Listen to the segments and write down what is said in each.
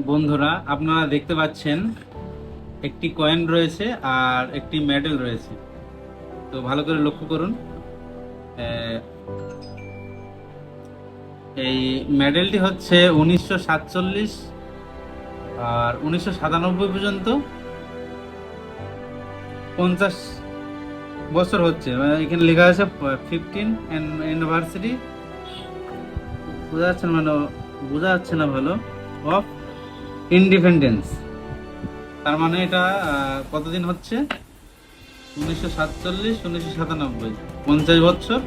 বন্ধুরা, আপনারা দেখতে পাচ্ছেন একটি কয়েন রয়েছে আর একটি মেডেল রয়েছে। তো ভালো করে লক্ষ্য করুন। আহ, এই মেডেলটি হচ্ছে 1947 আর 1997 পর্যন্ত 50 বছর হচ্ছে। এখানে লেখা আছে 15 অ্যানিভার্সারি। বোঝা যাচ্ছে না, বোঝা যাচ্ছে না ভালো, অফ ইন্ডিপেন্ডেন্স। তার মানে এটা কতদিন হচ্ছে? 1947, 1997, 50 বছর।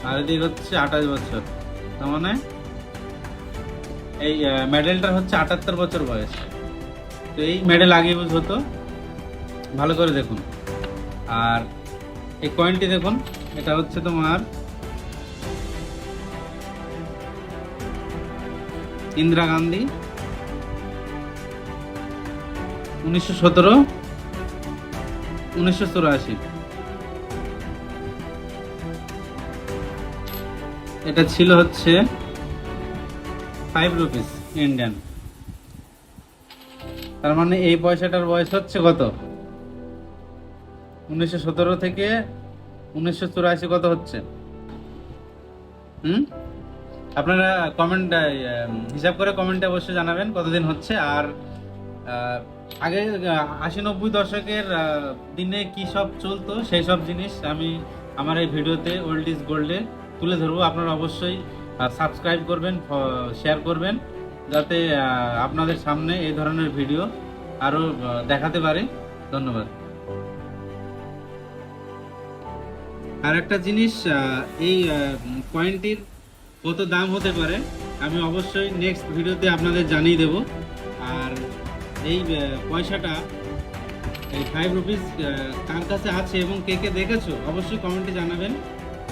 আর এদিকে হচ্ছে 28 বছর। তার মানে এই মেডেলটার হচ্ছে 78 বছর বয়স। তো এই মেডেল আগে ইউজ হতো, ভালো করে দেখুন। আর এই কয়েনটি দেখুন, এটা হচ্ছে তোমার ইন্দিরা গান্ধী 1917, 1984। এটা ছিল হচ্ছে 5 রুপিস ইন্ডিয়ান। তার মানে এই পয়সাটার বয়স হচ্ছে কত? 1917 থেকে 1984 কত হচ্ছে? হুম, আপনারা কমেন্ট হিসাব করে কমেন্টে অবশ্যই জানাবেন কতদিন হচ্ছে। আর আগে 80-90 দশকের দিনে কি সব চলতো সেই সব জিনিস আমি আমার এই ভিডিওতে ওল্ড ইজ গোল্ডে তুলে ধরবো। আপনারা অবশ্যই সাবস্ক্রাইব করবেন, শেয়ার করবেন, যাতে আপনাদের সামনে এই ধরনের ভিডিও আরও দেখাতে পারে। ধন্যবাদ। আর একটা জিনিস, এই কয়েনটির কত দাম হতে পারে আমি অবশ্যই নেক্সট ভিডিওতে আপনাদের জানিয়ে দেব। আর এই পয়সাটা, এই 5 রুপিস কার কাছে আছে এবং কে কে দেখেছো অবশ্যই কমেন্টে জানাবেন।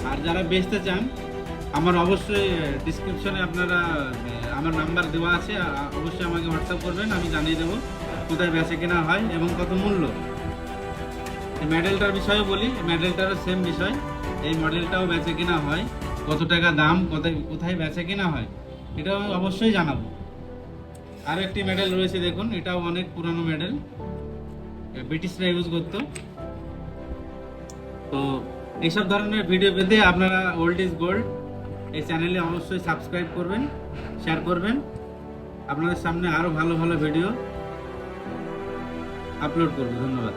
আর যারা বেচতে চান, আমার অবশ্যই ডিসক্রিপশনে আপনারা আমার নাম্বার দেওয়া আছে, অবশ্যই আমাকে হোয়াটসঅ্যাপ করবেন, আমি জানিয়ে দেবো কোথায় বেচে কেনা হয় এবং কত মূল্য। এই মেডেলটার বিষয়ে বলি, মেডেলটারও সেম বিষয়। এই মডেলটাও বেচে কেনা হয়, কত টাকা দাম, কোথায় কোথায় বেচে কেনা হয় এটাও আমি অবশ্যই জানাবো। আর একটি মেডেল রয়েছে দেখুন, এটাও অনেক পুরানো মেডেল, ব্রিটিশরা ইউজ করতো। তো এইসব ধরনের ভিডিও পেতে আপনারা ওল্ড ইজ গোল্ড এই চ্যানেলে অবশ্যই সাবস্ক্রাইব করবেন, শেয়ার করবেন। আপনাদের সামনে আরও ভালো ভালো ভিডিও আপলোড করবো। ধন্যবাদ।